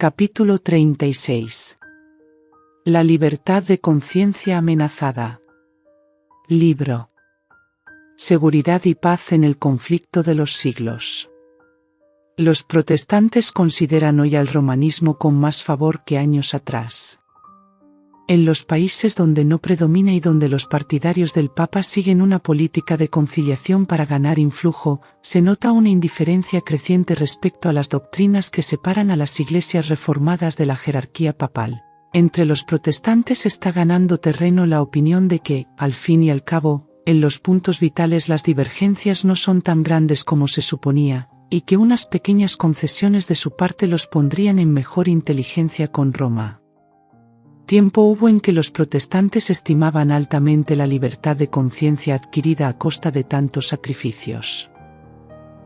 Capítulo 36. La libertad de conciencia amenazada. Libro. Seguridad y paz en el conflicto de los siglos. Los protestantes consideran hoy al romanismo con más favor que años atrás. En los países donde no predomina y donde los partidarios del Papa siguen una política de conciliación para ganar influjo, se nota una indiferencia creciente respecto a las doctrinas que separan a las iglesias reformadas de la jerarquía papal. Entre los protestantes está ganando terreno la opinión de que, al fin y al cabo, en los puntos vitales las divergencias no son tan grandes como se suponía, y que unas pequeñas concesiones de su parte los pondrían en mejor inteligencia con Roma. Tiempo hubo en que los protestantes estimaban altamente la libertad de conciencia adquirida a costa de tantos sacrificios.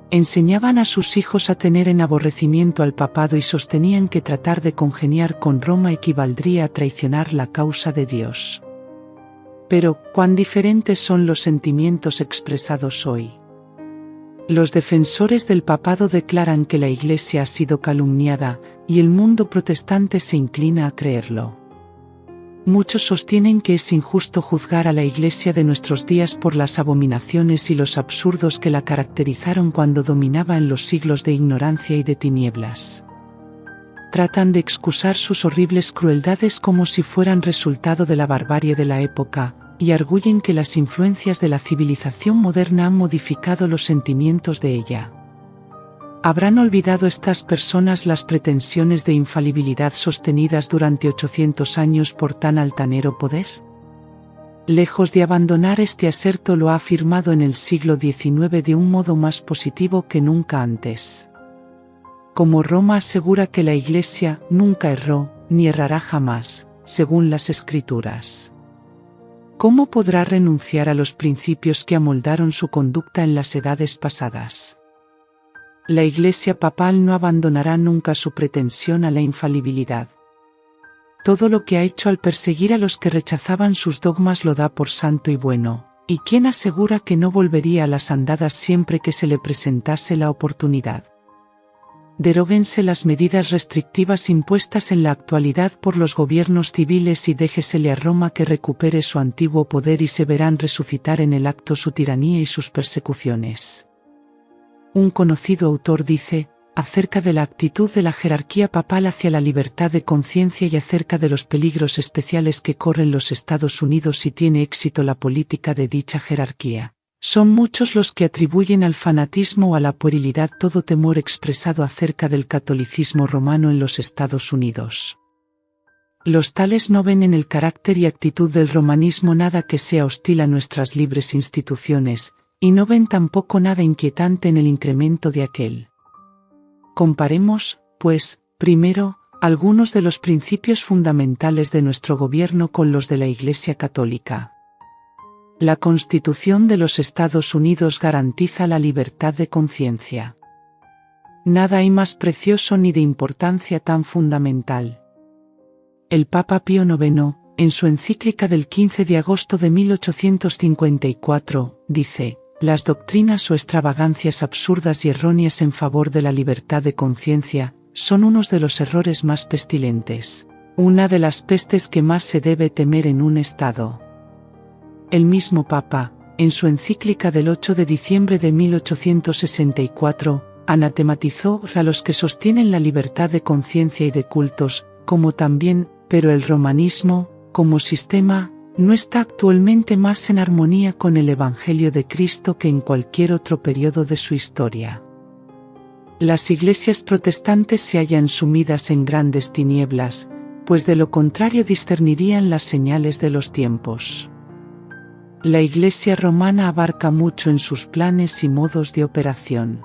Enseñaban a sus hijos a tener en aborrecimiento al papado y sostenían que tratar de congeniar con Roma equivaldría a traicionar la causa de Dios. Pero, ¿cuán diferentes son los sentimientos expresados hoy? Los defensores del papado declaran que la Iglesia ha sido calumniada, y el mundo protestante se inclina a creerlo. Muchos sostienen que es injusto juzgar a la Iglesia de nuestros días por las abominaciones y los absurdos que la caracterizaron cuando dominaba en los siglos de ignorancia y de tinieblas. Tratan de excusar sus horribles crueldades como si fueran resultado de la barbarie de la época, y arguyen que las influencias de la civilización moderna han modificado los sentimientos de ella. ¿Habrán olvidado estas personas las pretensiones de infalibilidad sostenidas durante 800 años por tan altanero poder? Lejos de abandonar este aserto, lo ha afirmado en el siglo XIX de un modo más positivo que nunca antes. Como Roma asegura que la Iglesia nunca erró, ni errará jamás, según las Escrituras. ¿Cómo podrá renunciar a los principios que amoldaron su conducta en las edades pasadas? La Iglesia papal no abandonará nunca su pretensión a la infalibilidad. Todo lo que ha hecho al perseguir a los que rechazaban sus dogmas lo da por santo y bueno, ¿y quién asegura que no volvería a las andadas siempre que se le presentase la oportunidad? Deróguense las medidas restrictivas impuestas en la actualidad por los gobiernos civiles y déjesele a Roma que recupere su antiguo poder y se verán resucitar en el acto su tiranía y sus persecuciones. Un conocido autor dice, acerca de la actitud de la jerarquía papal hacia la libertad de conciencia y acerca de los peligros especiales que corren los Estados Unidos si tiene éxito la política de dicha jerarquía. Son muchos los que atribuyen al fanatismo o a la puerilidad todo temor expresado acerca del catolicismo romano en los Estados Unidos. Los tales no ven en el carácter y actitud del romanismo nada que sea hostil a nuestras libres instituciones, y no ven tampoco nada inquietante en el incremento de aquel. Comparemos, pues, primero, algunos de los principios fundamentales de nuestro gobierno con los de la Iglesia Católica. La Constitución de los Estados Unidos garantiza la libertad de conciencia. Nada hay más precioso ni de importancia tan fundamental. El Papa Pío IX, en su encíclica del 15 de agosto de 1854, dice: las doctrinas o extravagancias absurdas y erróneas en favor de la libertad de conciencia son unos de los errores más pestilentes, una de las pestes que más se debe temer en un Estado. El mismo Papa, en su encíclica del 8 de diciembre de 1864, anatematizó a los que sostienen la libertad de conciencia y de cultos, como también, pero el romanismo, como sistema, no está actualmente más en armonía con el Evangelio de Cristo que en cualquier otro periodo de su historia. Las iglesias protestantes se hallan sumidas en grandes tinieblas, pues de lo contrario discernirían las señales de los tiempos. La Iglesia romana abarca mucho en sus planes y modos de operación.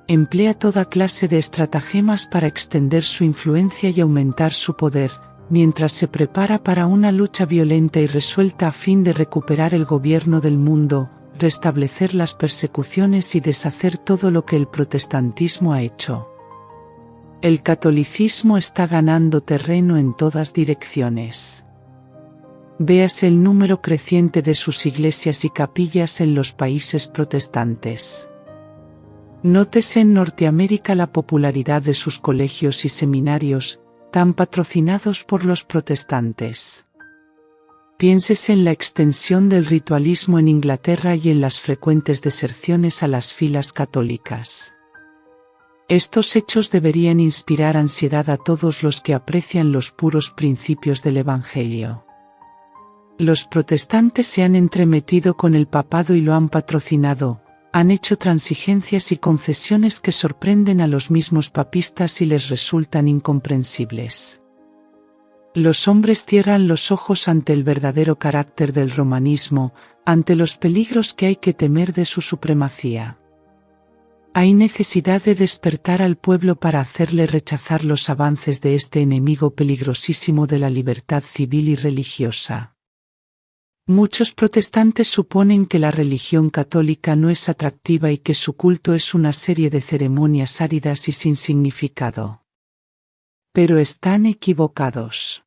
Emplea toda clase de estratagemas para extender su influencia y aumentar su poder, mientras se prepara para una lucha violenta y resuelta a fin de recuperar el gobierno del mundo, restablecer las persecuciones y deshacer todo lo que el protestantismo ha hecho. El catolicismo está ganando terreno en todas direcciones. Véase el número creciente de sus iglesias y capillas en los países protestantes. Nótese en Norteamérica la popularidad de sus colegios y seminarios, tan patrocinados por los protestantes. Piénsese en la extensión del ritualismo en Inglaterra y en las frecuentes deserciones a las filas católicas. Estos hechos deberían inspirar ansiedad a todos los que aprecian los puros principios del Evangelio. Los protestantes se han entremetido con el papado y lo han patrocinado, han hecho transigencias y concesiones que sorprenden a los mismos papistas y les resultan incomprensibles. Los hombres cierran los ojos ante el verdadero carácter del romanismo, ante los peligros que hay que temer de su supremacía. Hay necesidad de despertar al pueblo para hacerle rechazar los avances de este enemigo peligrosísimo de la libertad civil y religiosa. Muchos protestantes suponen que la religión católica no es atractiva y que su culto es una serie de ceremonias áridas y sin significado. Pero están equivocados.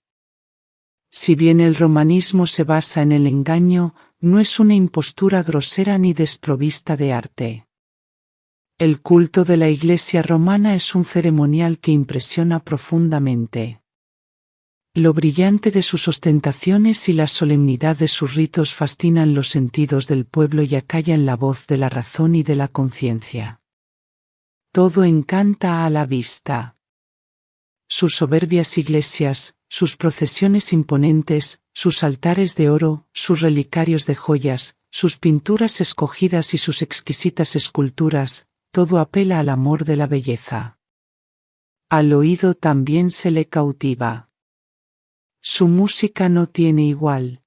Si bien el romanismo se basa en el engaño, no es una impostura grosera ni desprovista de arte. El culto de la Iglesia romana es un ceremonial que impresiona profundamente. Lo brillante de sus ostentaciones y la solemnidad de sus ritos fascinan los sentidos del pueblo y acallan la voz de la razón y de la conciencia. Todo encanta a la vista. Sus soberbias iglesias, sus procesiones imponentes, sus altares de oro, sus relicarios de joyas, sus pinturas escogidas y sus exquisitas esculturas, todo apela al amor de la belleza. Al oído también se le cautiva. Su música no tiene igual.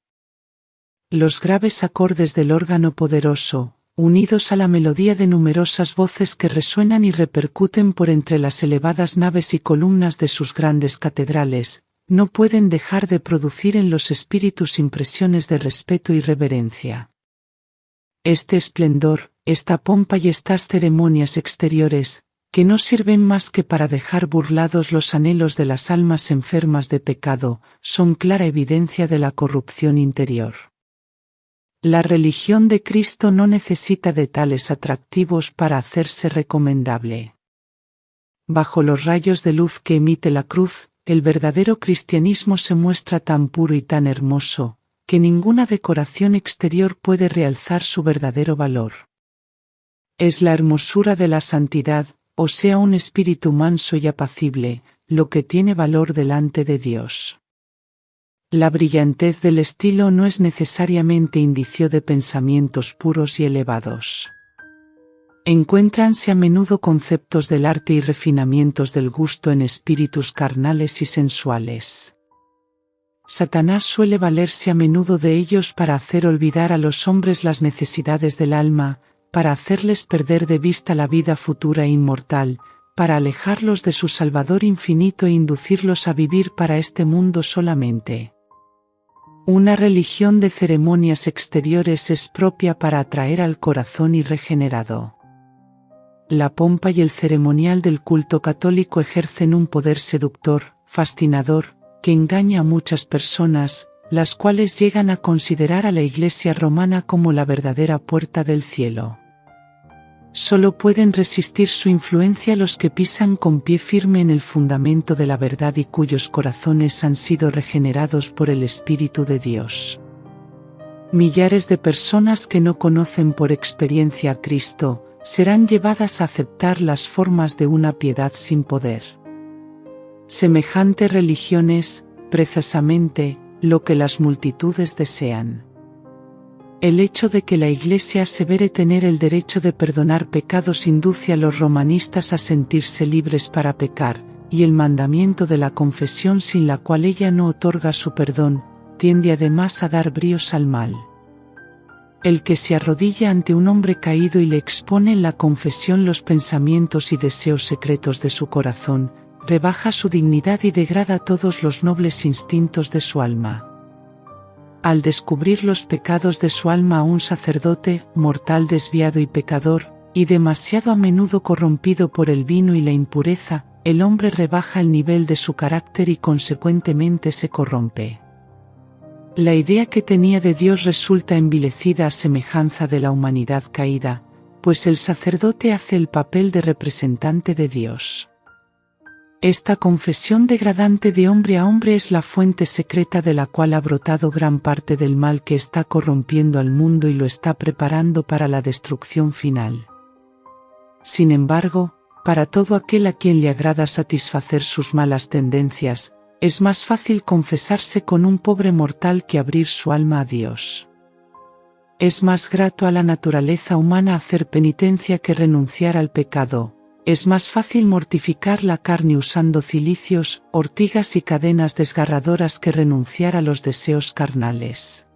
Los graves acordes del órgano poderoso, unidos a la melodía de numerosas voces que resuenan y repercuten por entre las elevadas naves y columnas de sus grandes catedrales, no pueden dejar de producir en los espíritus impresiones de respeto y reverencia. Este esplendor, esta pompa y estas ceremonias exteriores, que no sirven más que para dejar burlados los anhelos de las almas enfermas de pecado, son clara evidencia de la corrupción interior. La religión de Cristo no necesita de tales atractivos para hacerse recomendable. Bajo los rayos de luz que emite la cruz, el verdadero cristianismo se muestra tan puro y tan hermoso, que ninguna decoración exterior puede realzar su verdadero valor. Es la hermosura de la santidad, o sea un espíritu manso y apacible, lo que tiene valor delante de Dios. La brillantez del estilo no es necesariamente indicio de pensamientos puros y elevados. Encuéntranse a menudo conceptos del arte y refinamientos del gusto en espíritus carnales y sensuales. Satanás suele valerse a menudo de ellos para hacer olvidar a los hombres las necesidades del alma, para hacerles perder de vista la vida futura e inmortal, para alejarlos de su Salvador infinito e inducirlos a vivir para este mundo solamente. Una religión de ceremonias exteriores es propia para atraer al corazón irregenerado. La pompa y el ceremonial del culto católico ejercen un poder seductor, fascinador, que engaña a muchas personas, las cuales llegan a considerar a la Iglesia romana como la verdadera puerta del cielo. Solo pueden resistir su influencia los que pisan con pie firme en el fundamento de la verdad y cuyos corazones han sido regenerados por el Espíritu de Dios. Millares de personas que no conocen por experiencia a Cristo, serán llevadas a aceptar las formas de una piedad sin poder. Semejante religión es, precisamente, lo que las multitudes desean. El hecho de que la Iglesia asevere tener el derecho de perdonar pecados induce a los romanistas a sentirse libres para pecar, y el mandamiento de la confesión sin la cual ella no otorga su perdón, tiende además a dar bríos al mal. El que se arrodilla ante un hombre caído y le expone en la confesión los pensamientos y deseos secretos de su corazón, rebaja su dignidad y degrada todos los nobles instintos de su alma. Al descubrir los pecados de su alma a un sacerdote, mortal desviado y pecador, y demasiado a menudo corrompido por el vino y la impureza, el hombre rebaja el nivel de su carácter y consecuentemente se corrompe. La idea que tenía de Dios resulta envilecida a semejanza de la humanidad caída, pues el sacerdote hace el papel de representante de Dios. Esta confesión degradante de hombre a hombre es la fuente secreta de la cual ha brotado gran parte del mal que está corrompiendo al mundo y lo está preparando para la destrucción final. Sin embargo, para todo aquel a quien le agrada satisfacer sus malas tendencias, es más fácil confesarse con un pobre mortal que abrir su alma a Dios. Es más grato a la naturaleza humana hacer penitencia que renunciar al pecado. Es más fácil mortificar la carne usando cilicios, ortigas y cadenas desgarradoras que renunciar a los deseos carnales.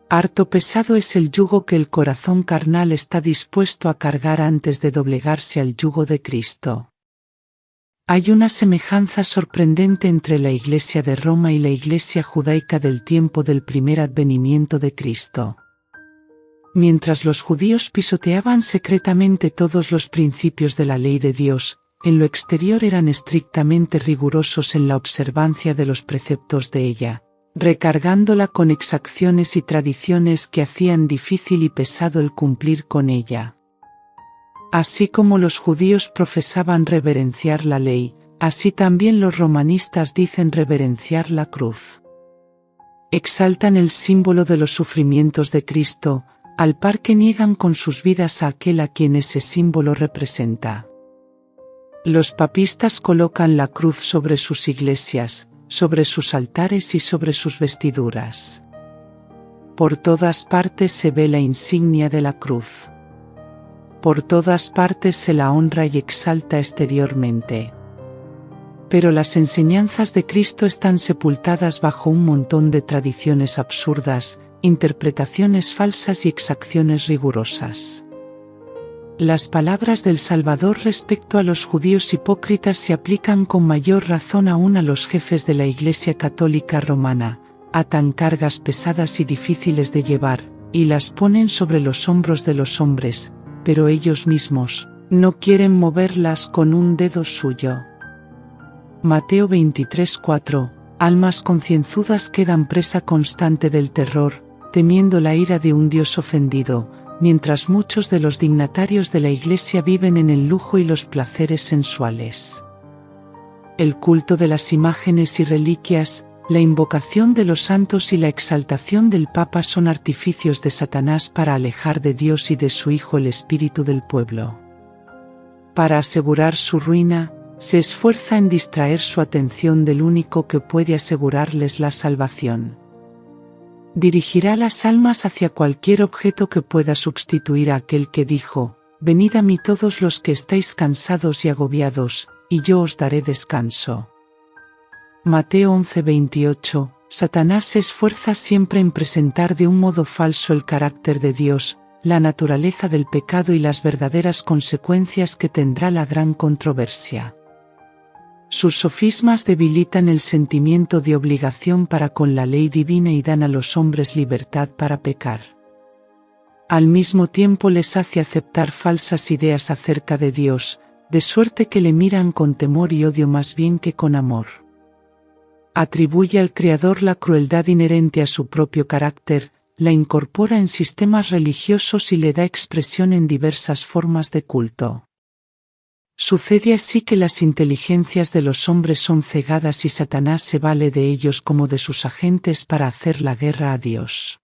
Harto pesado es el yugo que el corazón carnal está dispuesto a cargar antes de doblegarse al yugo de Cristo. Hay una semejanza sorprendente entre la Iglesia de Roma y la Iglesia judaica del tiempo del primer advenimiento de Cristo. Mientras los judíos pisoteaban secretamente todos los principios de la ley de Dios, en lo exterior eran estrictamente rigurosos en la observancia de los preceptos de ella, recargándola con exacciones y tradiciones que hacían difícil y pesado el cumplir con ella. Así como los judíos profesaban reverenciar la ley, así también los romanistas dicen reverenciar la cruz. Exaltan el símbolo de los sufrimientos de Cristo, al par que niegan con sus vidas a aquel a quien ese símbolo representa. Los papistas colocan la cruz sobre sus iglesias, sobre sus altares y sobre sus vestiduras. Por todas partes se ve la insignia de la cruz. Por todas partes se la honra y exalta exteriormente. Pero las enseñanzas de Cristo están sepultadas bajo un montón de tradiciones absurdas, interpretaciones falsas y exacciones rigurosas. Las palabras del Salvador respecto a los judíos hipócritas se aplican con mayor razón aún a los jefes de la Iglesia Católica Romana, atan cargas pesadas y difíciles de llevar, y las ponen sobre los hombros de los hombres, pero ellos mismos no quieren moverlas con un dedo suyo. Mateo 23:4. Almas concienzudas quedan presa constante del terror, temiendo la ira de un Dios ofendido, mientras muchos de los dignatarios de la Iglesia viven en el lujo y los placeres sensuales. El culto de las imágenes y reliquias, la invocación de los santos y la exaltación del Papa son artificios de Satanás para alejar de Dios y de su Hijo el espíritu del pueblo. Para asegurar su ruina, se esfuerza en distraer su atención del único que puede asegurarles la salvación. Dirigirá las almas hacia cualquier objeto que pueda sustituir a aquel que dijo: «Venid a mí todos los que estáis cansados y agobiados, y yo os daré descanso». Mateo 11:28. Satanás se esfuerza siempre en presentar de un modo falso el carácter de Dios, la naturaleza del pecado y las verdaderas consecuencias que tendrá la gran controversia. Sus sofismas debilitan el sentimiento de obligación para con la ley divina y dan a los hombres libertad para pecar. Al mismo tiempo les hace aceptar falsas ideas acerca de Dios, de suerte que le miran con temor y odio más bien que con amor. Atribuye al Creador la crueldad inherente a su propio carácter, la incorpora en sistemas religiosos y le da expresión en diversas formas de culto. Sucede así que las inteligencias de los hombres son cegadas y Satanás se vale de ellos como de sus agentes para hacer la guerra a Dios.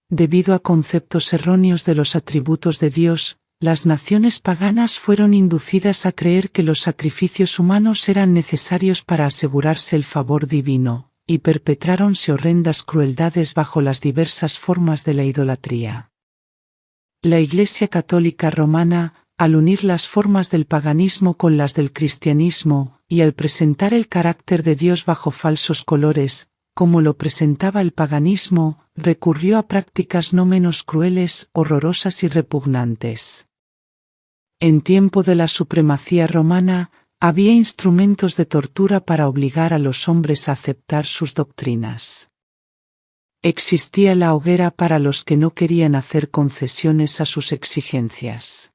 Debido a conceptos erróneos de los atributos de Dios, las naciones paganas fueron inducidas a creer que los sacrificios humanos eran necesarios para asegurarse el favor divino, y perpetráronse horrendas crueldades bajo las diversas formas de la idolatría. La Iglesia Católica Romana, al unir las formas del paganismo con las del cristianismo, y al presentar el carácter de Dios bajo falsos colores, como lo presentaba el paganismo, recurrió a prácticas no menos crueles, horrorosas y repugnantes. En tiempo de la supremacía romana, había instrumentos de tortura para obligar a los hombres a aceptar sus doctrinas. Existía la hoguera para los que no querían hacer concesiones a sus exigencias.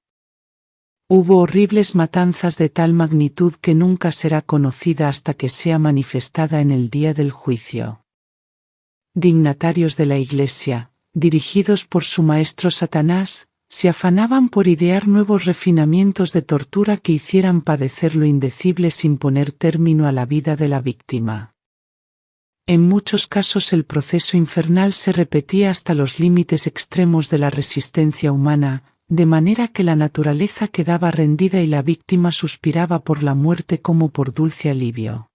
Hubo horribles matanzas de tal magnitud que nunca será conocida hasta que sea manifestada en el día del juicio. Dignatarios de la Iglesia, dirigidos por su maestro Satanás, Se afanaban por idear nuevos refinamientos de tortura que hicieran padecer lo indecible sin poner término a la vida de la víctima. En muchos casos el proceso infernal se repetía hasta los límites extremos de la resistencia humana, de manera que la naturaleza quedaba rendida y la víctima suspiraba por la muerte como por dulce alivio.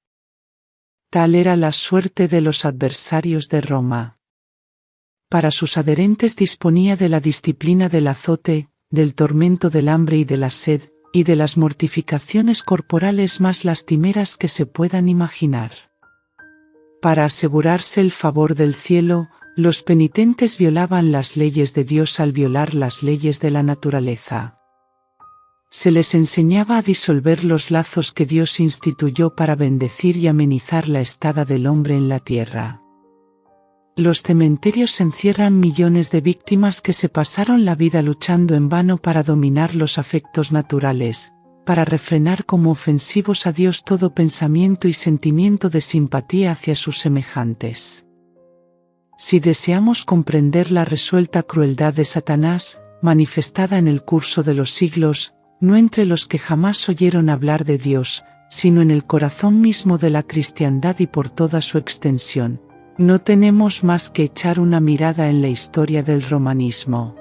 Tal era la suerte de los adversarios de Roma. Para sus adherentes disponía de la disciplina del azote, del tormento del hambre y de la sed, y de las mortificaciones corporales más lastimeras que se puedan imaginar. Para asegurarse el favor del cielo, los penitentes violaban las leyes de Dios al violar las leyes de la naturaleza. Se les enseñaba a disolver los lazos que Dios instituyó para bendecir y amenizar la estada del hombre en la tierra. Los cementerios encierran millones de víctimas que se pasaron la vida luchando en vano para dominar los afectos naturales, para refrenar como ofensivos a Dios todo pensamiento y sentimiento de simpatía hacia sus semejantes. Si deseamos comprender la resuelta crueldad de Satanás, manifestada en el curso de los siglos, no entre los que jamás oyeron hablar de Dios, sino en el corazón mismo de la cristiandad y por toda su extensión, no tenemos más que echar una mirada en la historia del romanismo.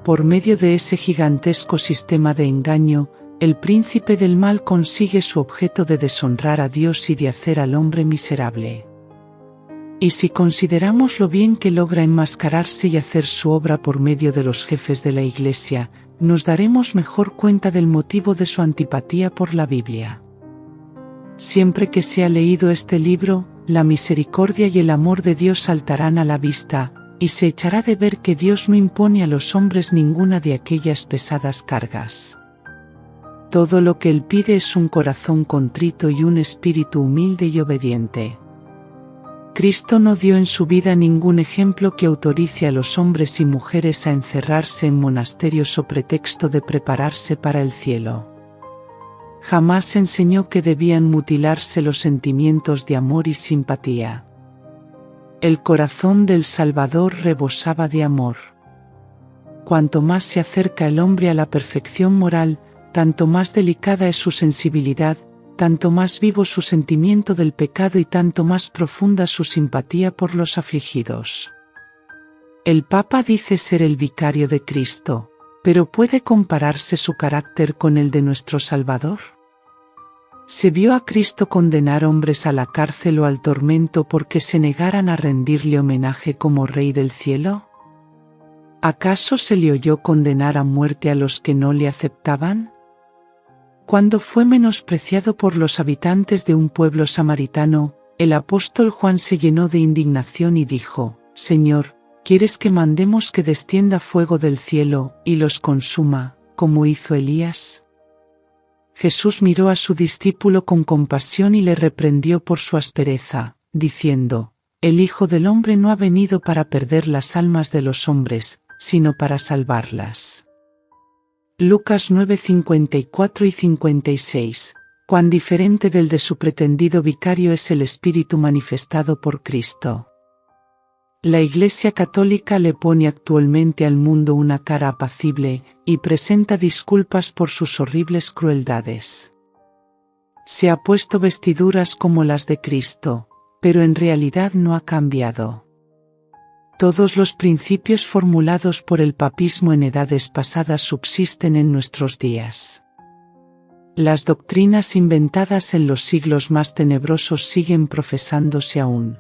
Por medio de ese gigantesco sistema de engaño, el príncipe del mal consigue su objeto de deshonrar a Dios y de hacer al hombre miserable. Y si consideramos lo bien que logra enmascararse y hacer su obra por medio de los jefes de la Iglesia, nos daremos mejor cuenta del motivo de su antipatía por la Biblia. Siempre que se ha leído este libro, la misericordia y el amor de Dios saltarán a la vista, y se echará de ver que Dios no impone a los hombres ninguna de aquellas pesadas cargas. Todo lo que Él pide es un corazón contrito y un espíritu humilde y obediente. Cristo no dio en su vida ningún ejemplo que autorice a los hombres y mujeres a encerrarse en monasterios so pretexto de prepararse para el cielo. Jamás enseñó que debían mutilarse los sentimientos de amor y simpatía. El corazón del Salvador rebosaba de amor. Cuanto más se acerca el hombre a la perfección moral, tanto más delicada es su sensibilidad, tanto más vivo su sentimiento del pecado y tanto más profunda su simpatía por los afligidos. El Papa dice ser el vicario de Cristo, pero ¿puede compararse su carácter con el de nuestro Salvador? ¿Se vio a Cristo condenar hombres a la cárcel o al tormento porque se negaran a rendirle homenaje como Rey del cielo? ¿Acaso se le oyó condenar a muerte a los que no le aceptaban? Cuando fue menospreciado por los habitantes de un pueblo samaritano, el apóstol Juan se llenó de indignación y dijo: «Señor, ¿quieres que mandemos que descienda fuego del cielo y los consuma, como hizo Elías?» Jesús miró a su discípulo con compasión y le reprendió por su aspereza, diciendo: «El Hijo del Hombre no ha venido para perder las almas de los hombres, sino para salvarlas». Lucas 9:54 y 56. Cuán diferente del de su pretendido vicario es el Espíritu manifestado por Cristo. La Iglesia Católica le pone actualmente al mundo una cara apacible, y presenta disculpas por sus horribles crueldades. Se ha puesto vestiduras como las de Cristo, pero en realidad no ha cambiado. Todos los principios formulados por el papismo en edades pasadas subsisten en nuestros días. Las doctrinas inventadas en los siglos más tenebrosos siguen profesándose aún.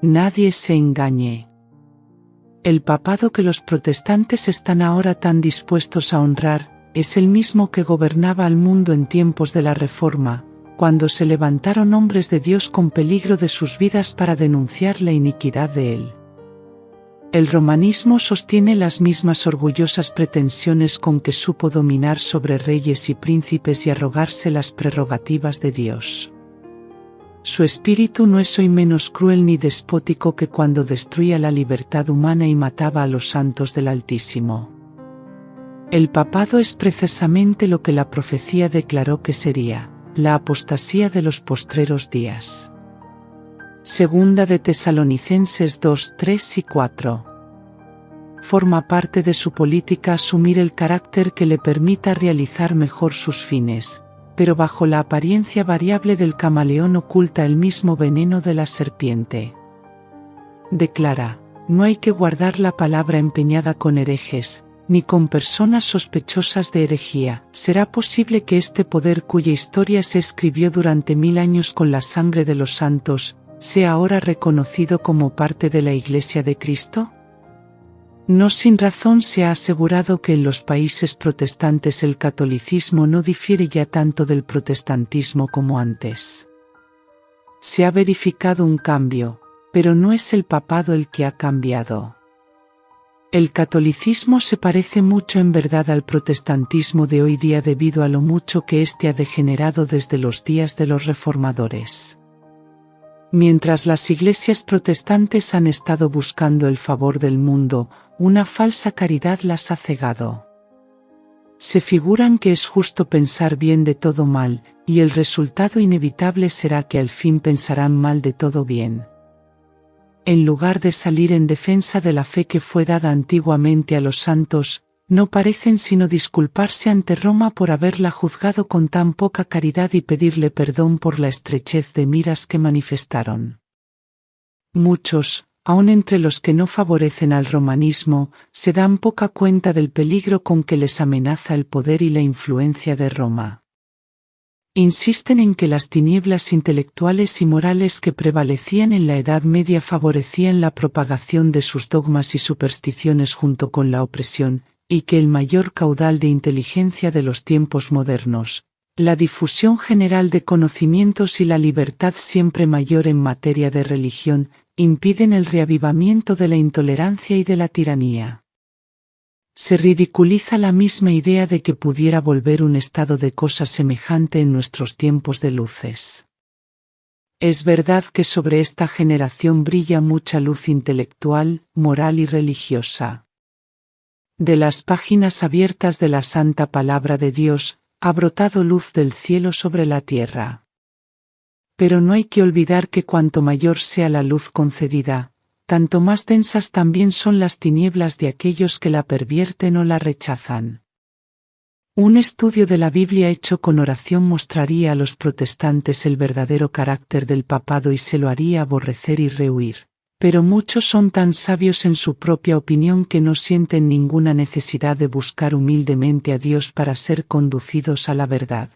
Nadie se engañe. El papado que los protestantes están ahora tan dispuestos a honrar, es el mismo que gobernaba al mundo en tiempos de la Reforma, cuando se levantaron hombres de Dios con peligro de sus vidas para denunciar la iniquidad de él. El romanismo sostiene las mismas orgullosas pretensiones con que supo dominar sobre reyes y príncipes y arrogarse las prerrogativas de Dios. Su espíritu no es hoy menos cruel ni despótico que cuando destruía la libertad humana y mataba a los santos del Altísimo. El papado es precisamente lo que la profecía declaró que sería: la apostasía de los postreros días. Segunda de Tesalonicenses 2, 3 y 4. forma parte de su política asumir el carácter que le permita realizar mejor sus fines, pero bajo la apariencia variable del camaleón oculta el mismo veneno de la serpiente. Declara: no hay que guardar la palabra empeñada con herejes, ni con personas sospechosas de herejía. ¿Será posible que este poder cuya historia se escribió durante 1000 años con la sangre de los santos, sea ahora reconocido como parte de la Iglesia de Cristo? No sin razón se ha asegurado que en los países protestantes el catolicismo no difiere ya tanto del protestantismo como antes. Se ha verificado un cambio, pero no es el papado el que ha cambiado. El catolicismo se parece mucho en verdad al protestantismo de hoy día debido a lo mucho que éste ha degenerado desde los días de los reformadores. Mientras las iglesias protestantes han estado buscando el favor del mundo, una falsa caridad las ha cegado. Se figuran que es justo pensar bien de todo mal, y el resultado inevitable será que al fin pensarán mal de todo bien. En lugar de salir en defensa de la fe que fue dada antiguamente a los santos, no parecen sino disculparse ante Roma por haberla juzgado con tan poca caridad y pedirle perdón por la estrechez de miras que manifestaron. Muchos, aun entre los que no favorecen al romanismo, se dan poca cuenta del peligro con que les amenaza el poder y la influencia de Roma. Insisten en que las tinieblas intelectuales y morales que prevalecían en la Edad Media favorecían la propagación de sus dogmas y supersticiones junto con la opresión, y que el mayor caudal de inteligencia de los tiempos modernos, la difusión general de conocimientos y la libertad siempre mayor en materia de religión, impiden el reavivamiento de la intolerancia y de la tiranía. Se ridiculiza la misma idea de que pudiera volver un estado de cosas semejante en nuestros tiempos de luces. Es verdad que sobre esta generación brilla mucha luz intelectual, moral y religiosa. De las páginas abiertas de la santa palabra de Dios, ha brotado luz del cielo sobre la tierra. Pero no hay que olvidar que cuanto mayor sea la luz concedida, tanto más densas también son las tinieblas de aquellos que la pervierten o la rechazan. Un estudio de la Biblia hecho con oración mostraría a los protestantes el verdadero carácter del papado y se lo haría aborrecer y rehuir. Pero muchos son tan sabios en su propia opinión que no sienten ninguna necesidad de buscar humildemente a Dios para ser conducidos a la verdad.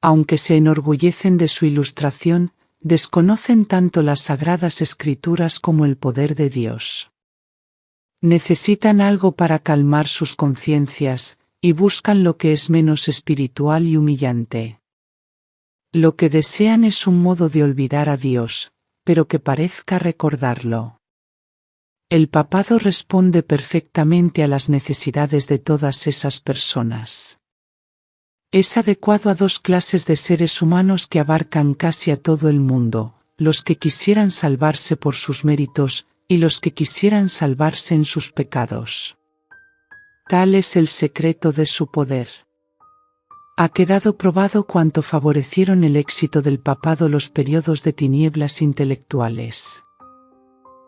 Aunque se enorgullecen de su ilustración, desconocen tanto las sagradas escrituras como el poder de Dios. Necesitan algo para calmar sus conciencias, y buscan lo que es menos espiritual y humillante. Lo que desean es un modo de olvidar a Dios, pero que parezca recordarlo. El papado responde perfectamente a las necesidades de todas esas personas. Es adecuado a dos clases de seres humanos que abarcan casi a todo el mundo, los que quisieran salvarse por sus méritos, y los que quisieran salvarse en sus pecados. Tal es el secreto de su poder. Ha quedado probado cuánto favorecieron el éxito del papado los periodos de tinieblas intelectuales.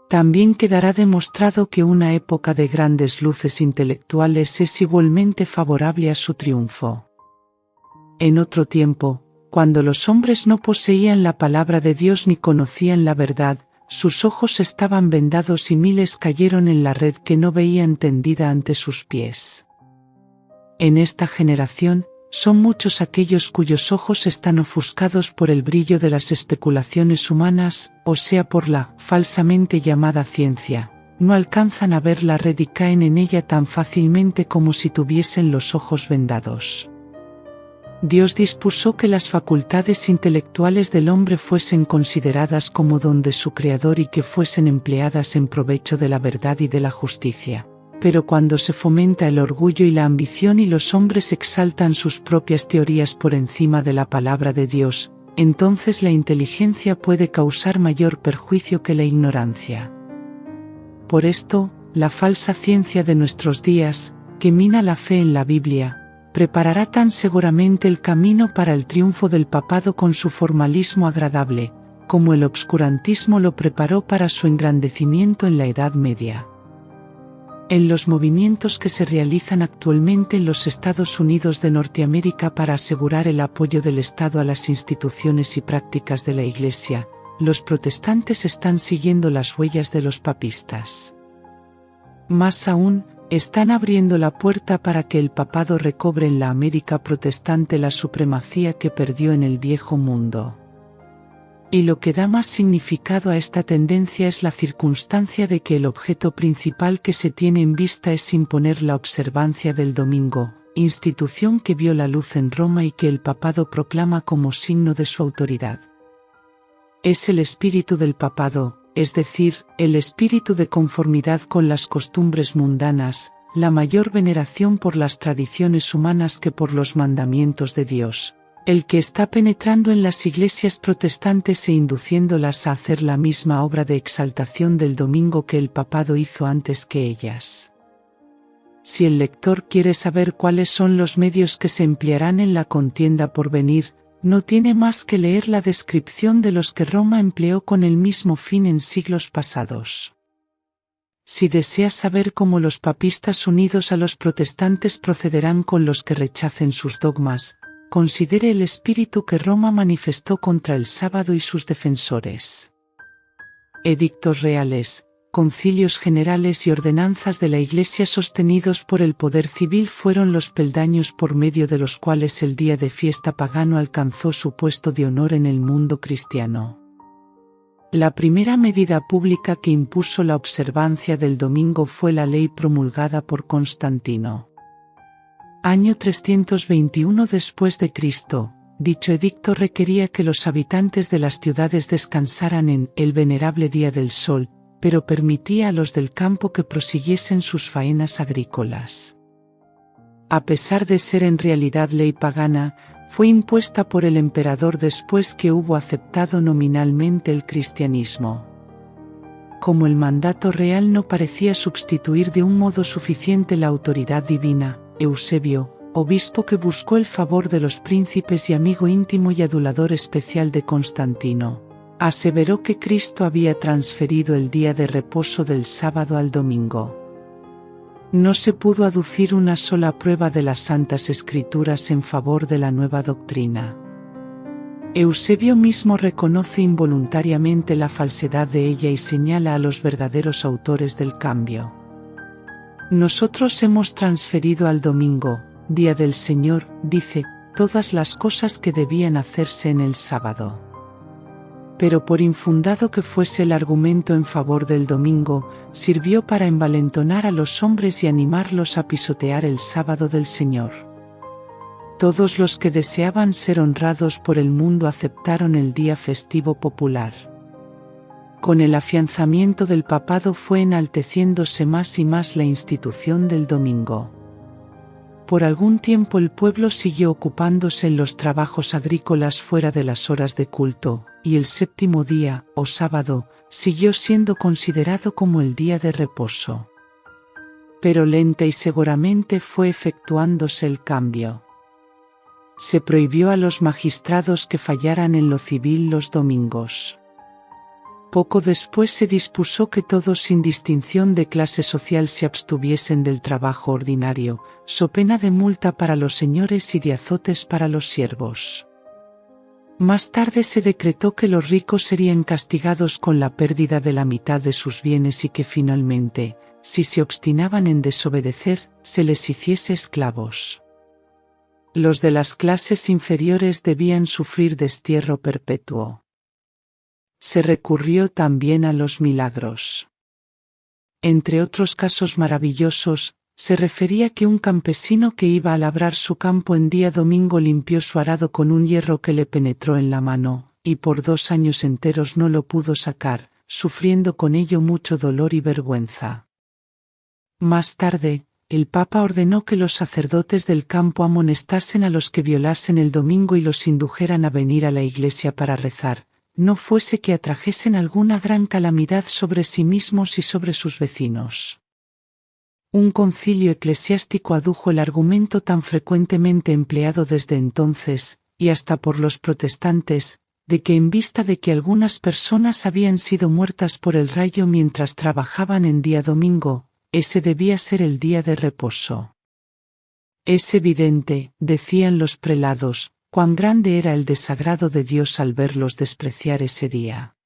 También quedará demostrado que una época de grandes luces intelectuales es igualmente favorable a su triunfo. En otro tiempo, cuando los hombres no poseían la palabra de Dios ni conocían la verdad, sus ojos estaban vendados y miles cayeron en la red que no veían tendida ante sus pies. En esta generación, son muchos aquellos cuyos ojos están ofuscados por el brillo de las especulaciones humanas, o sea por la falsamente llamada ciencia. No alcanzan a ver la red y caen en ella tan fácilmente como si tuviesen los ojos vendados. Dios dispuso que las facultades intelectuales del hombre fuesen consideradas como don de su Creador y que fuesen empleadas en provecho de la verdad y de la justicia. Pero cuando se fomenta el orgullo y la ambición y los hombres exaltan sus propias teorías por encima de la palabra de Dios, entonces la inteligencia puede causar mayor perjuicio que la ignorancia. Por esto, la falsa ciencia de nuestros días, que mina la fe en la Biblia, preparará tan seguramente el camino para el triunfo del papado con su formalismo agradable, como el obscurantismo lo preparó para su engrandecimiento en la Edad Media. En los movimientos que se realizan actualmente en los Estados Unidos de Norteamérica para asegurar el apoyo del Estado a las instituciones y prácticas de la Iglesia, los protestantes están siguiendo las huellas de los papistas. Más aún, están abriendo la puerta para que el papado recobre en la América protestante la supremacía que perdió en el Viejo Mundo. Y lo que da más significado a esta tendencia es la circunstancia de que el objeto principal que se tiene en vista es imponer la observancia del domingo, institución que vio la luz en Roma y que el papado proclama como signo de su autoridad. Es el espíritu del papado, es decir, el espíritu de conformidad con las costumbres mundanas, la mayor veneración por las tradiciones humanas que por los mandamientos de Dios, el que está penetrando en las iglesias protestantes e induciéndolas a hacer la misma obra de exaltación del domingo que el papado hizo antes que ellas. Si el lector quiere saber cuáles son los medios que se emplearán en la contienda por venir, no tiene más que leer la descripción de los que Roma empleó con el mismo fin en siglos pasados. Si desea saber cómo los papistas unidos a los protestantes procederán con los que rechacen sus dogmas, considere el espíritu que Roma manifestó contra el sábado y sus defensores. Edictos reales, concilios generales y ordenanzas de la Iglesia sostenidos por el poder civil fueron los peldaños por medio de los cuales el día de fiesta pagano alcanzó su puesto de honor en el mundo cristiano. La primera medida pública que impuso la observancia del domingo fue la ley promulgada por Constantino. Año 321 después de Cristo, dicho edicto requería que los habitantes de las ciudades descansaran en el venerable día del sol, pero permitía a los del campo que prosiguiesen sus faenas agrícolas. A pesar de ser en realidad ley pagana, fue impuesta por el emperador después que hubo aceptado nominalmente el cristianismo. Como el mandato real no parecía sustituir de un modo suficiente la autoridad divina, Eusebio, obispo que buscó el favor de los príncipes y amigo íntimo y adulador especial de Constantino, aseveró que Cristo había transferido el día de reposo del sábado al domingo. No se pudo aducir una sola prueba de las Santas Escrituras en favor de la nueva doctrina. Eusebio mismo reconoce involuntariamente la falsedad de ella y señala a los verdaderos autores del cambio. Nosotros hemos transferido al domingo, día del Señor, dice, todas las cosas que debían hacerse en el sábado. Pero por infundado que fuese el argumento en favor del domingo, sirvió para envalentonar a los hombres y animarlos a pisotear el sábado del Señor. Todos los que deseaban ser honrados por el mundo aceptaron el día festivo popular. Con el afianzamiento del papado fue enalteciéndose más y más la institución del domingo. Por algún tiempo el pueblo siguió ocupándose en los trabajos agrícolas fuera de las horas de culto, y el séptimo día, o sábado, siguió siendo considerado como el día de reposo. Pero lenta y seguramente fue efectuándose el cambio. Se prohibió a los magistrados que fallaran en lo civil los domingos. Poco después se dispuso que todos sin distinción de clase social se abstuviesen del trabajo ordinario, so pena de multa para los señores y de azotes para los siervos. Más tarde se decretó que los ricos serían castigados con la pérdida de la mitad de sus bienes y que finalmente, si se obstinaban en desobedecer, se les hiciese esclavos. Los de las clases inferiores debían sufrir destierro perpetuo. Se recurrió también a los milagros. Entre otros casos maravillosos, se refería que un campesino que iba a labrar su campo en día domingo limpió su arado con un hierro que le penetró en la mano, y por 2 años enteros no lo pudo sacar, sufriendo con ello mucho dolor y vergüenza. Más tarde, el Papa ordenó que los sacerdotes del campo amonestasen a los que violasen el domingo y los indujeran a venir a la iglesia para rezar, no fuese que atrajesen alguna gran calamidad sobre sí mismos y sobre sus vecinos. Un concilio eclesiástico adujo el argumento tan frecuentemente empleado desde entonces, y hasta por los protestantes, de que en vista de que algunas personas habían sido muertas por el rayo mientras trabajaban en día domingo, ese debía ser el día de reposo. Es evidente, decían los prelados, cuán grande era el desagrado de Dios al verlos despreciar ese día.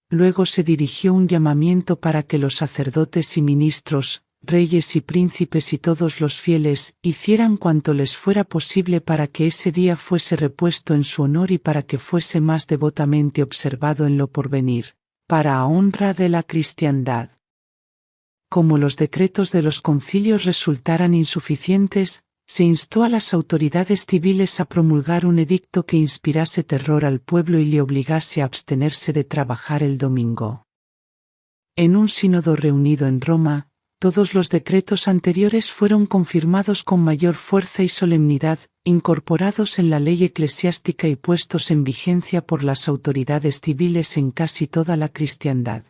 Luego se dirigió un llamamiento para que los sacerdotes y ministros, reyes y príncipes y todos los fieles, hicieran cuanto les fuera posible para que ese día fuese repuesto en su honor y para que fuese más devotamente observado en lo porvenir, para honra de la cristiandad. Como los decretos de los concilios resultaran insuficientes, se instó a las autoridades civiles a promulgar un edicto que inspirase terror al pueblo y le obligase a abstenerse de trabajar el domingo. En un sínodo reunido en Roma, todos los decretos anteriores fueron confirmados con mayor fuerza y solemnidad, incorporados en la ley eclesiástica y puestos en vigencia por las autoridades civiles en casi toda la cristiandad.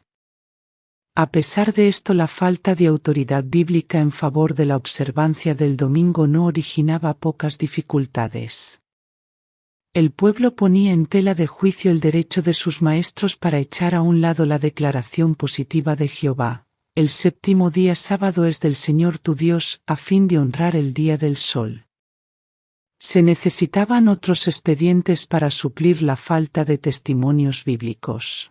A pesar de esto, la falta de autoridad bíblica en favor de la observancia del domingo no originaba pocas dificultades. El pueblo ponía en tela de juicio el derecho de sus maestros para echar a un lado la declaración positiva de Jehová: el séptimo día sábado es del Señor tu Dios, a fin de honrar el día del sol. Se necesitaban otros expedientes para suplir la falta de testimonios bíblicos.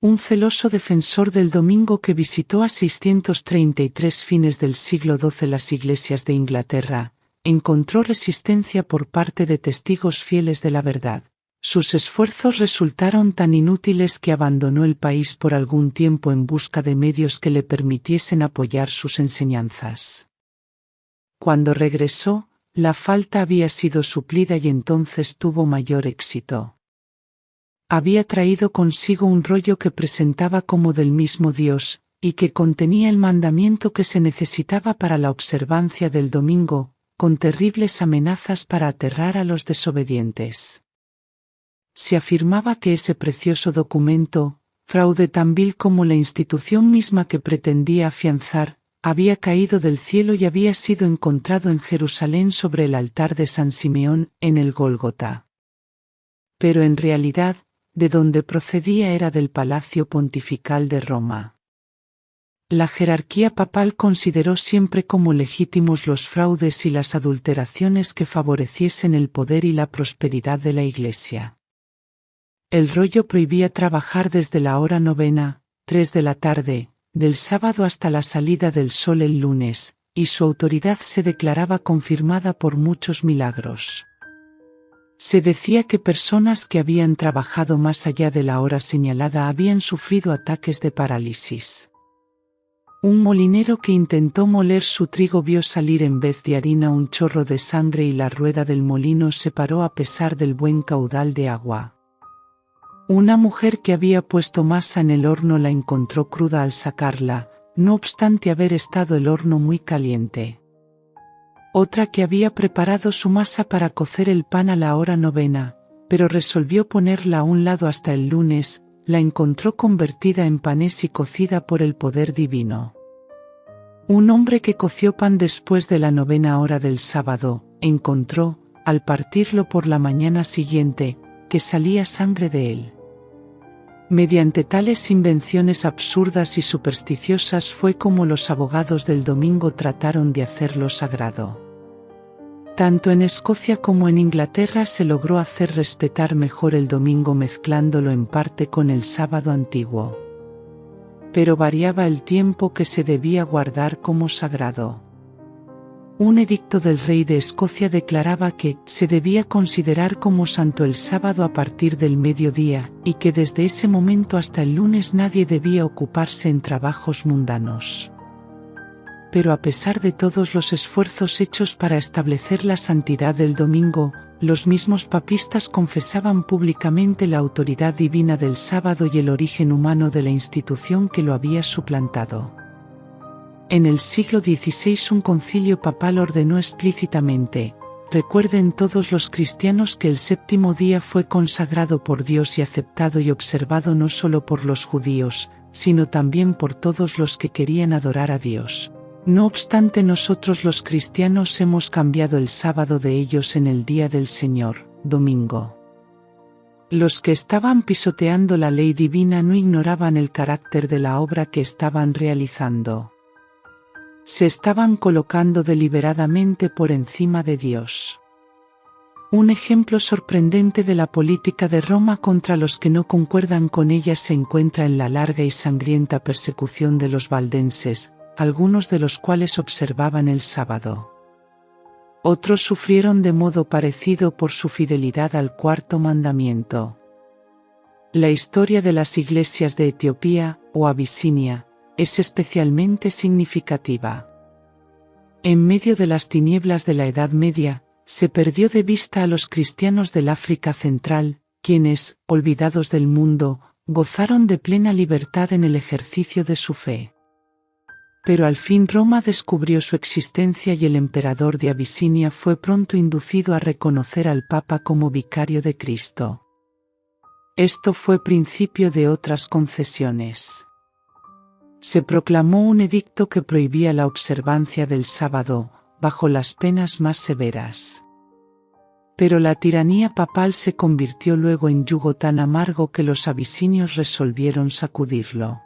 Un celoso defensor del domingo que visitó a 633 fines del siglo XII las iglesias de Inglaterra, encontró resistencia por parte de testigos fieles de la verdad. Sus esfuerzos resultaron tan inútiles que abandonó el país por algún tiempo en busca de medios que le permitiesen apoyar sus enseñanzas. Cuando regresó, la falta había sido suplida y entonces tuvo mayor éxito. Había traído consigo un rollo que presentaba como del mismo Dios, y que contenía el mandamiento que se necesitaba para la observancia del domingo, con terribles amenazas para aterrar a los desobedientes. Se afirmaba que ese precioso documento, fraude tan vil como la institución misma que pretendía afianzar, había caído del cielo y había sido encontrado en Jerusalén sobre el altar de San Simeón, en el Gólgota. Pero en realidad, de donde procedía era del Palacio Pontifical de Roma. La jerarquía papal consideró siempre como legítimos los fraudes y las adulteraciones que favoreciesen el poder y la prosperidad de la Iglesia. El rollo prohibía trabajar desde la hora 9, 3 de la tarde, del sábado hasta la salida del sol el lunes, y su autoridad se declaraba confirmada por muchos milagros. Se decía que personas que habían trabajado más allá de la hora señalada habían sufrido ataques de parálisis. Un molinero que intentó moler su trigo vio salir en vez de harina un chorro de sangre y la rueda del molino se paró a pesar del buen caudal de agua. Una mujer que había puesto masa en el horno la encontró cruda al sacarla, no obstante haber estado el horno muy caliente. Otra que había preparado su masa para cocer el pan a la hora 9, pero resolvió ponerla a un lado hasta el lunes, la encontró convertida en panés y cocida por el poder divino. Un hombre que coció pan después de la 9 hora del sábado, encontró, al partirlo por la mañana siguiente, que salía sangre de él. Mediante tales invenciones absurdas y supersticiosas fue como los abogados del domingo trataron de hacerlo sagrado. Tanto en Escocia como en Inglaterra se logró hacer respetar mejor el domingo mezclándolo en parte con el sábado antiguo. Pero variaba el tiempo que se debía guardar como sagrado. Un edicto del rey de Escocia declaraba que se debía considerar como santo el sábado a partir del mediodía, y que desde ese momento hasta el lunes nadie debía ocuparse en trabajos mundanos. Pero a pesar de todos los esfuerzos hechos para establecer la santidad del domingo, los mismos papistas confesaban públicamente la autoridad divina del sábado y el origen humano de la institución que lo había suplantado. En el siglo XVI un concilio papal ordenó explícitamente: recuerden todos los cristianos que el séptimo día fue consagrado por Dios y aceptado y observado no solo por los judíos, sino también por todos los que querían adorar a Dios. No obstante, nosotros los cristianos hemos cambiado el sábado de ellos en el día del Señor, domingo. Los que estaban pisoteando la ley divina no ignoraban el carácter de la obra que estaban realizando. Se estaban colocando deliberadamente por encima de Dios. Un ejemplo sorprendente de la política de Roma contra los que no concuerdan con ella se encuentra en la larga y sangrienta persecución de los valdenses, algunos de los cuales observaban el sábado. Otros sufrieron de modo parecido por su fidelidad al cuarto mandamiento. La historia de las iglesias de Etiopía, o Abisinia, es especialmente significativa. En medio de las tinieblas de la Edad Media, se perdió de vista a los cristianos del África Central, quienes, olvidados del mundo, gozaron de plena libertad en el ejercicio de su fe. Pero al fin Roma descubrió su existencia y el emperador de Abisinia fue pronto inducido a reconocer al Papa como vicario de Cristo. Esto fue principio de otras concesiones. Se proclamó un edicto que prohibía la observancia del sábado, bajo las penas más severas. Pero la tiranía papal se convirtió luego en yugo tan amargo que los abisinios resolvieron sacudirlo.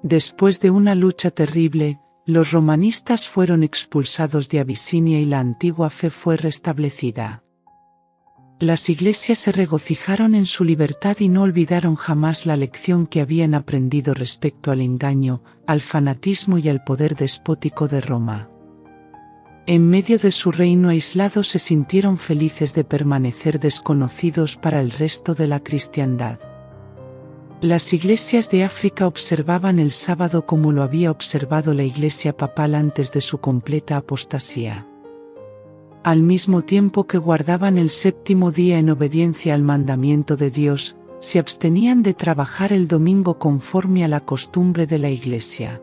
Después de una lucha terrible, los romanistas fueron expulsados de Abisinia y la antigua fe fue restablecida. Las iglesias se regocijaron en su libertad y no olvidaron jamás la lección que habían aprendido respecto al engaño, al fanatismo y al poder despótico de Roma. En medio de su reino aislado se sintieron felices de permanecer desconocidos para el resto de la cristiandad. Las iglesias de África observaban el sábado como lo había observado la iglesia papal antes de su completa apostasía. Al mismo tiempo que guardaban el séptimo día en obediencia al mandamiento de Dios, se abstenían de trabajar el domingo conforme a la costumbre de la iglesia.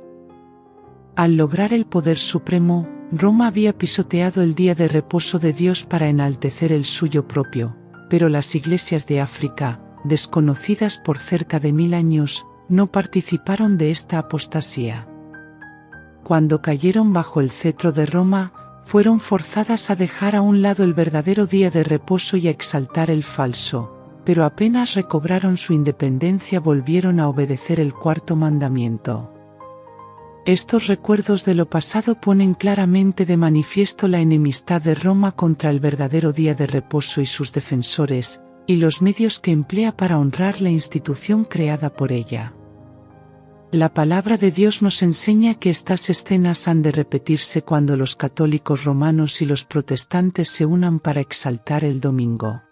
Al lograr el poder supremo, Roma había pisoteado el día de reposo de Dios para enaltecer el suyo propio, pero las iglesias de África, desconocidas por cerca de 1000 años, no participaron de esta apostasía. Cuando cayeron bajo el cetro de Roma, fueron forzadas a dejar a un lado el verdadero día de reposo y a exaltar el falso, pero apenas recobraron su independencia volvieron a obedecer el cuarto mandamiento. Estos recuerdos de lo pasado ponen claramente de manifiesto la enemistad de Roma contra el verdadero día de reposo y sus defensores, y los medios que emplea para honrar la institución creada por ella. La palabra de Dios nos enseña que estas escenas han de repetirse cuando los católicos romanos y los protestantes se unan para exaltar el domingo.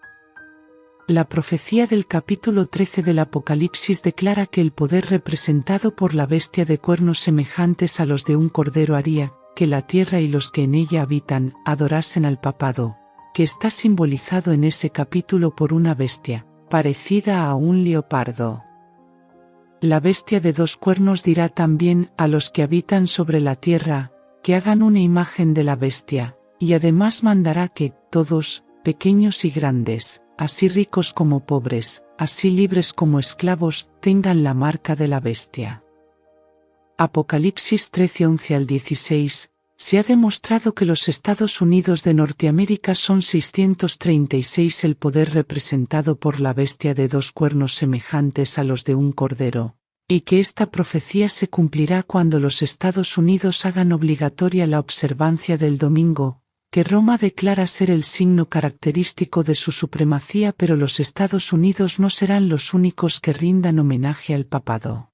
La profecía del capítulo 13 del Apocalipsis declara que el poder representado por la bestia de cuernos semejantes a los de un cordero haría que la tierra y los que en ella habitan adorasen al papado, que está simbolizado en ese capítulo por una bestia, parecida a un leopardo. La bestia de 2 cuernos dirá también a los que habitan sobre la tierra, que hagan una imagen de la bestia, y además mandará que todos, pequeños y grandes, así ricos como pobres, así libres como esclavos, tengan la marca de la bestia. Apocalipsis 13, 11 al 16. Se ha demostrado que los Estados Unidos de Norteamérica son 636 el poder representado por la bestia de 2 cuernos semejantes a los de un cordero, y que esta profecía se cumplirá cuando los Estados Unidos hagan obligatoria la observancia del domingo, que Roma declara ser el signo característico de su supremacía, pero los Estados Unidos no serán los únicos que rindan homenaje al papado.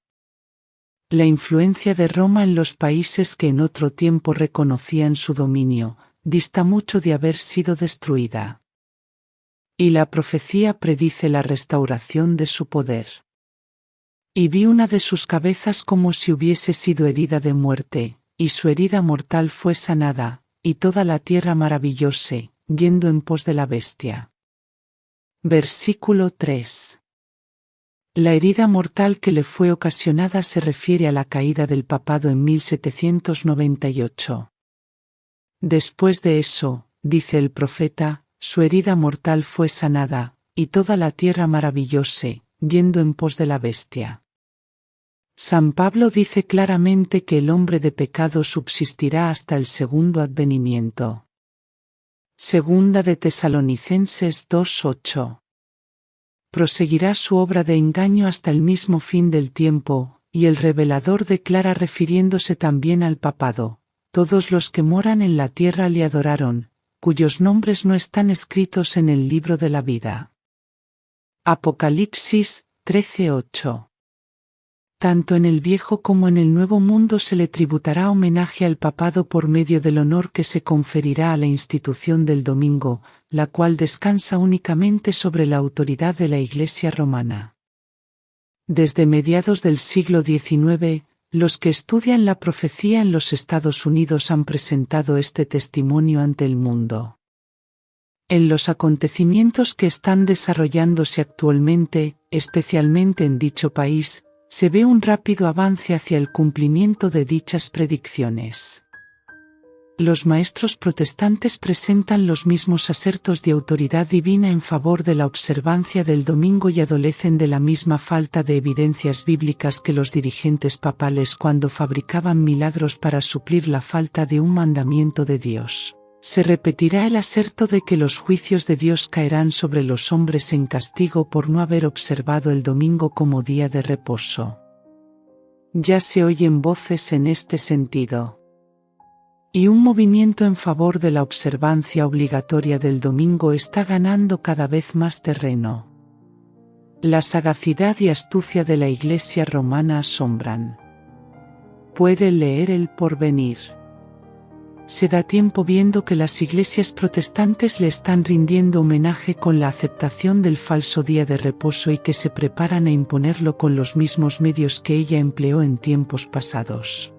La influencia de Roma en los países que en otro tiempo reconocían su dominio, dista mucho de haber sido destruida. Y la profecía predice la restauración de su poder. Y vi una de sus cabezas como si hubiese sido herida de muerte, y su herida mortal fue sanada, y toda la tierra maravillóse, yendo en pos de la bestia. Versículo 3. La herida mortal que le fue ocasionada se refiere a la caída del papado en 1798. Después de eso, dice el profeta, su herida mortal fue sanada, y toda la tierra maravillóse, yendo en pos de la bestia. San Pablo dice claramente que el hombre de pecado subsistirá hasta el segundo advenimiento. Segunda de Tesalonicenses 2:8. Proseguirá su obra de engaño hasta el mismo fin del tiempo, y el revelador declara refiriéndose también al papado: todos los que moran en la tierra le adoraron, cuyos nombres no están escritos en el libro de la vida. Apocalipsis 13:8. Tanto en el viejo como en el nuevo mundo se le tributará homenaje al papado por medio del honor que se conferirá a la institución del domingo, la cual descansa únicamente sobre la autoridad de la Iglesia romana. Desde mediados del siglo XIX, los que estudian la profecía en los Estados Unidos han presentado este testimonio ante el mundo. En los acontecimientos que están desarrollándose actualmente, especialmente en dicho país, se ve un rápido avance hacia el cumplimiento de dichas predicciones. Los maestros protestantes presentan los mismos asertos de autoridad divina en favor de la observancia del domingo y adolecen de la misma falta de evidencias bíblicas que los dirigentes papales cuando fabricaban milagros para suplir la falta de un mandamiento de Dios. Se repetirá el aserto de que los juicios de Dios caerán sobre los hombres en castigo por no haber observado el domingo como día de reposo. Ya se oyen voces en este sentido. Y un movimiento en favor de la observancia obligatoria del domingo está ganando cada vez más terreno. La sagacidad y astucia de la Iglesia romana asombran. Puede leer el porvenir. Se da tiempo viendo que las iglesias protestantes le están rindiendo homenaje con la aceptación del falso día de reposo y que se preparan a imponerlo con los mismos medios que ella empleó en tiempos pasados.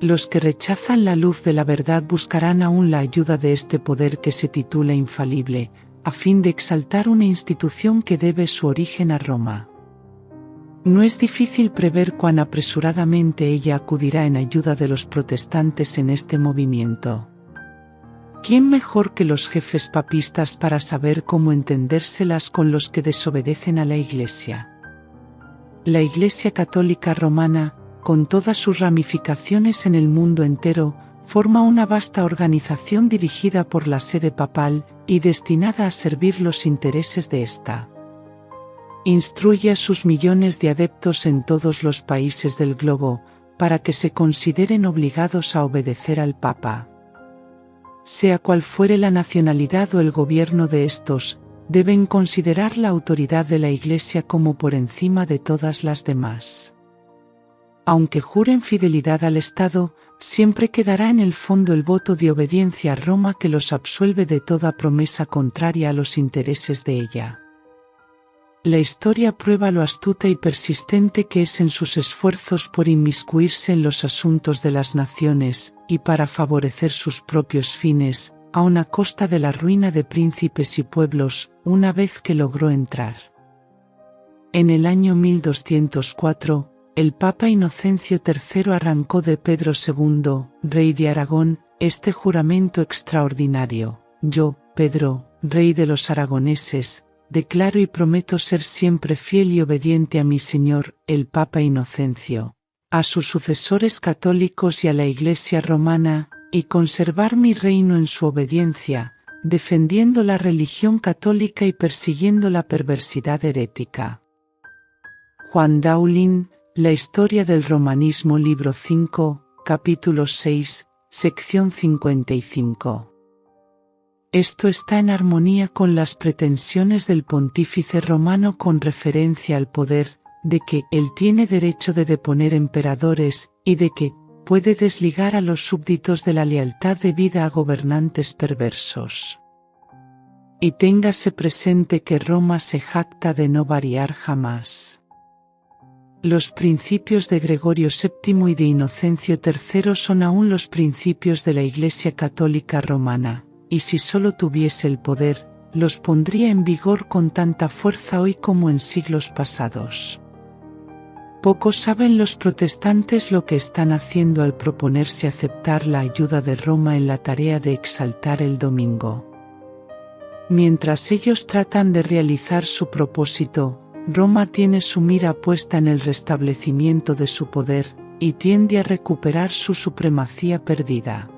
Los que rechazan la luz de la verdad buscarán aún la ayuda de este poder que se titula infalible, a fin de exaltar una institución que debe su origen a Roma. No es difícil prever cuán apresuradamente ella acudirá en ayuda de los protestantes en este movimiento. ¿Quién mejor que los jefes papistas para saber cómo entendérselas con los que desobedecen a la Iglesia? La Iglesia Católica Romana, con todas sus ramificaciones en el mundo entero, forma una vasta organización dirigida por la sede papal y destinada a servir los intereses de ésta. Instruye a sus millones de adeptos en todos los países del globo, para que se consideren obligados a obedecer al Papa. Sea cual fuere la nacionalidad o el gobierno de estos, deben considerar la autoridad de la Iglesia como por encima de todas las demás. Aunque juren fidelidad al Estado, siempre quedará en el fondo el voto de obediencia a Roma que los absuelve de toda promesa contraria a los intereses de ella. La historia prueba lo astuta y persistente que es en sus esfuerzos por inmiscuirse en los asuntos de las naciones, y para favorecer sus propios fines, aun a costa de la ruina de príncipes y pueblos, una vez que logró entrar. En el año 1204, el Papa Inocencio III arrancó de Pedro II, rey de Aragón, este juramento extraordinario: yo, Pedro, rey de los aragoneses, declaro y prometo ser siempre fiel y obediente a mi Señor, el Papa Inocencio, a sus sucesores católicos y a la Iglesia romana, y conservar mi reino en su obediencia, defendiendo la religión católica y persiguiendo la perversidad herética. Juan Daulin, La historia del romanismo, libro 5, capítulo 6, sección 55. Esto está en armonía con las pretensiones del pontífice romano con referencia al poder, de que él tiene derecho de deponer emperadores, y de que puede desligar a los súbditos de la lealtad debida a gobernantes perversos. Y téngase presente que Roma se jacta de no variar jamás. Los principios de Gregorio VII y de Inocencio III son aún los principios de la Iglesia Católica Romana, y si solo tuviese el poder, los pondría en vigor con tanta fuerza hoy como en siglos pasados. Poco saben los protestantes lo que están haciendo al proponerse aceptar la ayuda de Roma en la tarea de exaltar el domingo. Mientras ellos tratan de realizar su propósito, Roma tiene su mira puesta en el restablecimiento de su poder, y tiende a recuperar su supremacía perdida.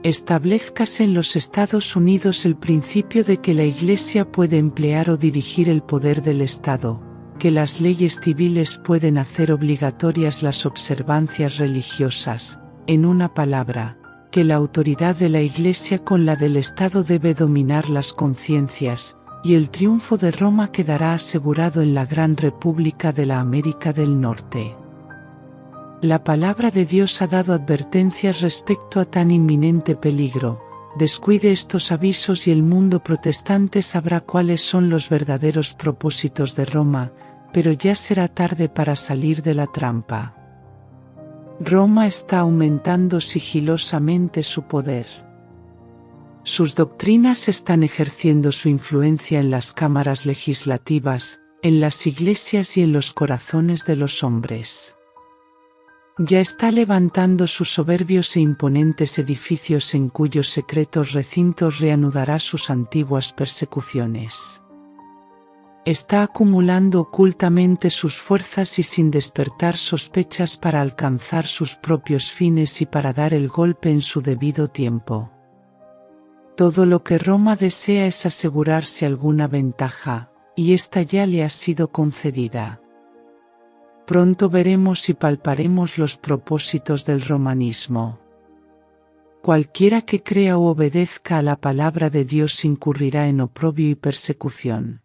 Establezcase en los Estados Unidos el principio de que la Iglesia puede emplear o dirigir el poder del Estado, que las leyes civiles pueden hacer obligatorias las observancias religiosas, en una palabra, que la autoridad de la Iglesia con la del Estado debe dominar las conciencias, y el triunfo de Roma quedará asegurado en la gran República de la América del Norte. La palabra de Dios ha dado advertencias respecto a tan inminente peligro. Descuide estos avisos y el mundo protestante sabrá cuáles son los verdaderos propósitos de Roma, pero ya será tarde para salir de la trampa. Roma está aumentando sigilosamente su poder. Sus doctrinas están ejerciendo su influencia en las cámaras legislativas, en las iglesias y en los corazones de los hombres. Ya está levantando sus soberbios e imponentes edificios en cuyos secretos recintos reanudará sus antiguas persecuciones. Está acumulando ocultamente sus fuerzas y sin despertar sospechas para alcanzar sus propios fines y para dar el golpe en su debido tiempo. Todo lo que Roma desea es asegurarse alguna ventaja, y ésta ya le ha sido concedida. Pronto veremos y palparemos los propósitos del romanismo. Cualquiera que crea o obedezca a la palabra de Dios incurrirá en oprobio y persecución.